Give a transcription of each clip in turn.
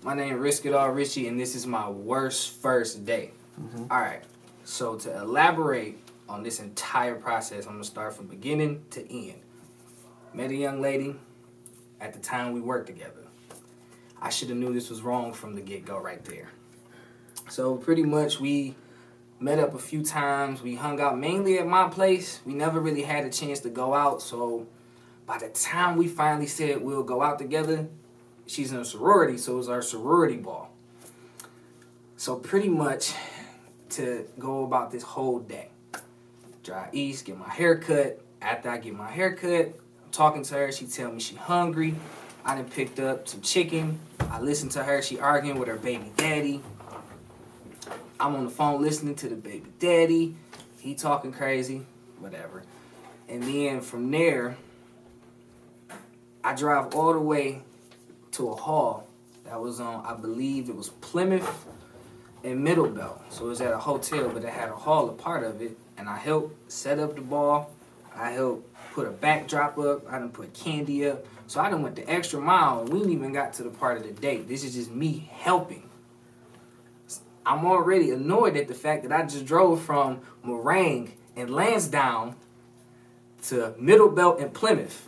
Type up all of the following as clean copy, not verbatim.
My name is Richy, and this is my worst first day. All right. So to elaborate on this entire process, I'm gonna start from beginning to end. Met a young lady. At the time we worked together. I should have knew this was wrong from the get-go right there. So pretty much we met up a few times. We hung out mainly at my place. We never really had a chance to go out. So by the time we finally said we'll go out together, she's in a sorority, so it was our sorority ball. So pretty much to go about this whole day. Drive east, get my hair cut. After I get my hair cut, I'm talking to her. She tell me she hungry. I done picked up some chicken. I listened to her. She arguing with her baby daddy. I'm on the phone listening to the baby daddy. He talking crazy. Whatever. And then from there, I drive all the way to a hall that was on, I believe it was Plymouth and Middlebelt. So it was at a hotel, but it had a hall, a part of it. And I helped set up the ball. I helped put a backdrop up. I done put candy up. So I done went the extra mile. We ain't even got to the part of the date. This is just me helping. I'm already annoyed at the fact that I just drove from Meringue and Lansdowne to Middlebelt and Plymouth.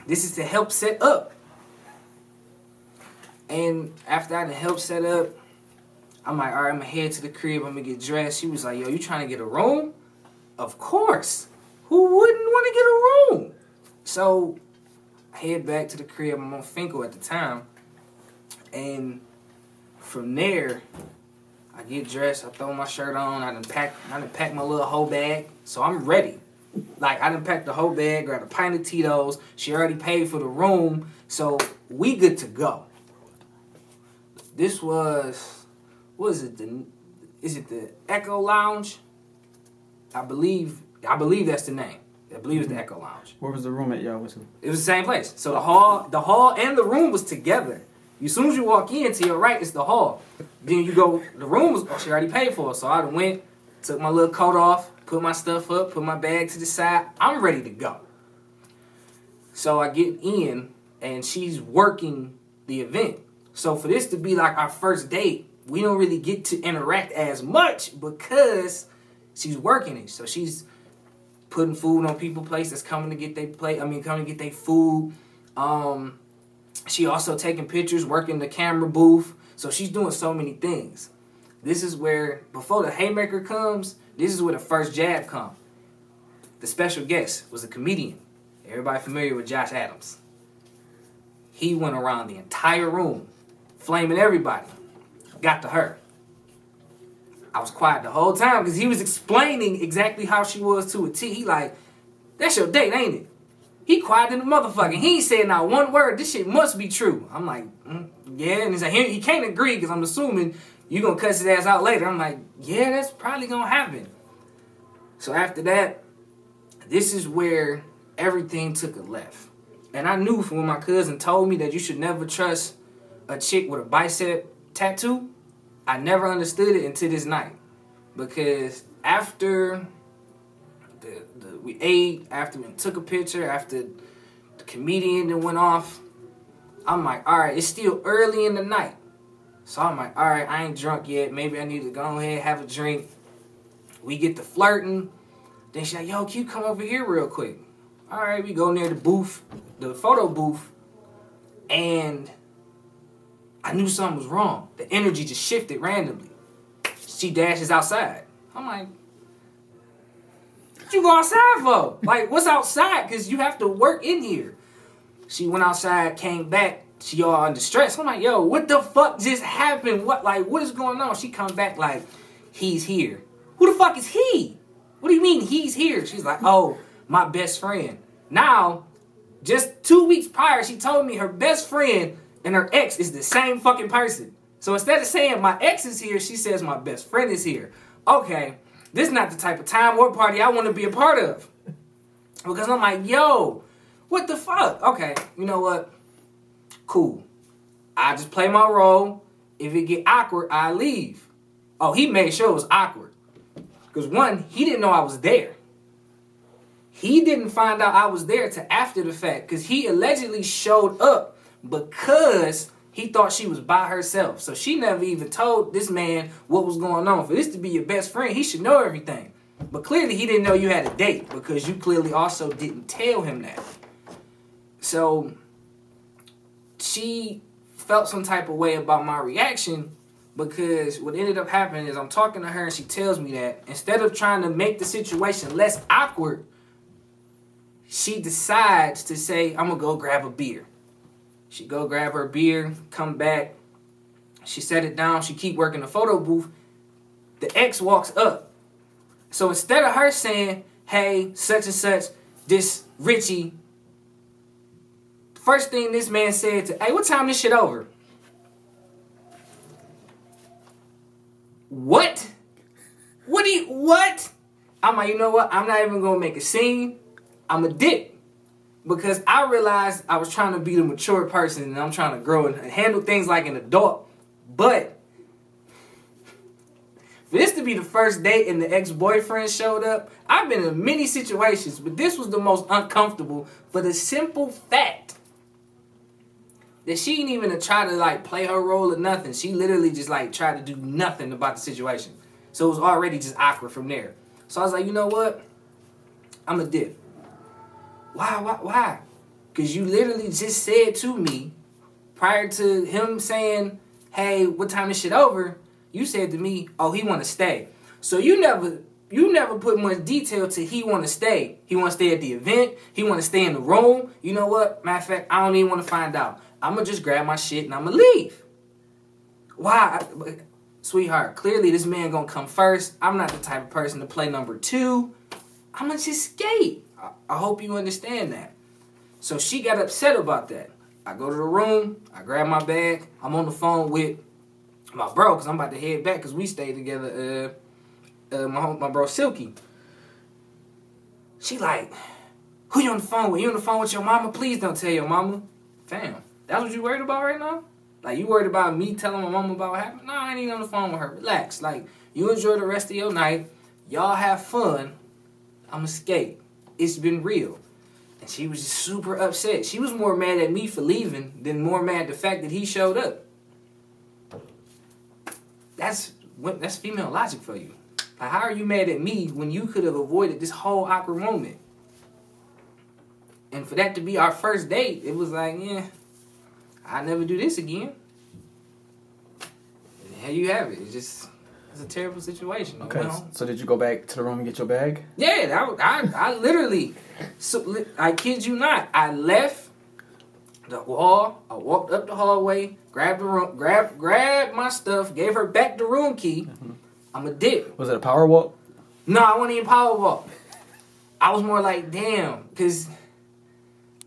This is to help set up. And after I done helped set up, I'm like, all right, I'm going to head to the crib. I'm going to get dressed. She was like, yo, you trying to get a room? Of course. Who wouldn't want to get a room? So I head back to the crib. I'm on Finkel at the time. And from there, I get dressed. I throw my shirt on. I done pack my little whole bag. So I'm ready. Like, I done packed the whole bag, grabbed a pint of Tito's. She already paid for the room. So we good to go. This was, what is it? Is it the Echo Lounge? I believe that's the name. I believe it's the Echo Lounge. Where was the room at y'all went to? It was the same place. So the hall and the room was together. As soon as you walk in, to your right, it's the hall. Then you go, the room was, she already paid for it. So I went, took my little coat off, put my stuff up, put my bag to the side. I'm ready to go. So I get in, and she's working the event. So for this to be like our first date, we don't really get to interact as much because she's working it. So she's putting food on people's plates that's coming to get their coming to get their food. She also taking pictures, working the camera booth. So she's doing so many things. This is where, before the haymaker comes, this is where the first jab comes. The special guest was a comedian. Everybody familiar with Josh Adams. He went around the entire room, flaming everybody. Got to her. I was quiet the whole time because he was explaining exactly how she was to a T. He like, that's your date, ain't it? He quiet in the motherfucking. He ain't saying not one word. This shit must be true. I'm like, yeah. And he's like, he can't agree because I'm assuming you going to cuss his ass out later. I'm like, yeah, that's probably going to happen. So after that, this is where everything took a left. And I knew from when my cousin told me that you should never trust a chick with a bicep tattoo, I never understood it until this night. Because after we ate, after we took a picture, after the comedian that went off, I'm like, all right, it's still early in the night. So I'm like, all right, I ain't drunk yet. Maybe I need to go ahead, have a drink. We get to flirting. Then she's like, yo, can you come over here real quick? All right, we go near the booth, the photo booth, and I knew something was wrong. The energy just shifted randomly. She dashes outside. I'm like, what you go outside for? Like, what's outside? Because you have to work in here. She went outside, came back. She all under stress. I'm like, yo, what the fuck just happened? What is going on? She come back like, he's here. Who the fuck is he? What do you mean he's here? She's like, oh, my best friend. Now, just 2 weeks prior, she told me her best friend and her ex is the same fucking person. So instead of saying my ex is here, she says my best friend is here. Okay, this is not the type of time or party I want to be a part of. Because I'm like, yo, what the fuck? Okay, you know what? Cool. I just play my role. If it get awkward, I leave. Oh, he made sure it was awkward. Because one, he didn't know I was there. He didn't find out I was there till after the fact. Because he allegedly showed up because He thought she was by herself. So she never even told this man what was going on. For this to be your best friend, he should know everything. But clearly he didn't know you had a date because you clearly also didn't tell him that. So she felt some type of way about my reaction because what ended up happening is I'm talking to her and she tells me that instead of trying to make the situation less awkward, she decides to say, I'm going to go grab a beer. She go grab her beer, come back. She set it down. She keep working the photo booth. The ex walks up. So instead of her saying, hey, such and such, this Richy, first thing this man said to, hey, what time this shit over? What? What? I'm like, you know what? I'm not even going to make a scene. I'm a dick. Because I realized I was trying to be the mature person and I'm trying to grow and handle things like an adult. But for this to be the first date and the ex-boyfriend showed up, I've been in many situations, but this was the most uncomfortable for the simple fact that she didn't even try to like play her role or nothing. She literally just like tried to do nothing about the situation. So it was already just awkward from there. So I was like, you know what? I'm a dick. Why? Because you literally just said to me, prior to him saying, hey, what time is shit over? You said to me, oh, he want to stay. So you never put much detail to he want to stay. He want to stay at the event. He want to stay in the room. You know what? Matter of fact, I don't even want to find out. I'm going to just grab my shit and I'm going to leave. Why? Sweetheart, clearly this man going to come first. I'm not the type of person to play number two. I'm going to just skate. I hope you understand that. So she got upset about that. I go to the room. I grab my bag. I'm on the phone with my bro because I'm about to head back because we stayed together. My bro Silky. She like, who you on the phone with? You on the phone with your mama? Please don't tell your mama. Fam, that's what you worried about right now? Like, you worried about me telling my mama about what happened? No, I ain't even on the phone with her. Relax. Like, you enjoy the rest of your night. Y'all have fun. I'm skate. It's been real. And she was just super upset. She was more mad at me for leaving than more mad at the fact that he showed up. That's female logic for you. Like, how are you mad at me when you could have avoided this whole awkward moment? And for that to be our first date, it was like, yeah, I'll never do this again. And here you have it. It's a terrible situation. Okay, so did you go back to the room and get your bag? Yeah, I literally, I kid you not, I left the hall, I walked up the hallway, grabbed the room, grabbed my stuff, gave her back the room key. Mm-hmm. I'm a dick. Was it a power walk? No, I wasn't even power walk. I was more like, damn, because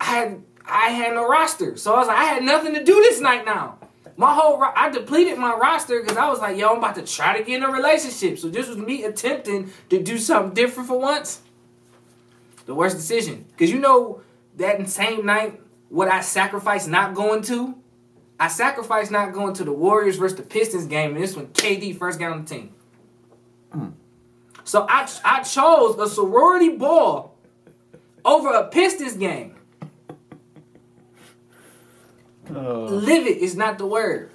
I had no roster. So I was like, I had nothing to do this night now. I depleted my roster because I was like, yo, I'm about to try to get in a relationship. So this was me attempting to do something different for once. The worst decision. Because you know that same night, what I sacrificed not going to? I sacrificed not going to the Warriors versus the Pistons game. And this when KD first got on the team. So I chose a sorority ball over a Pistons game. Live it is not the word.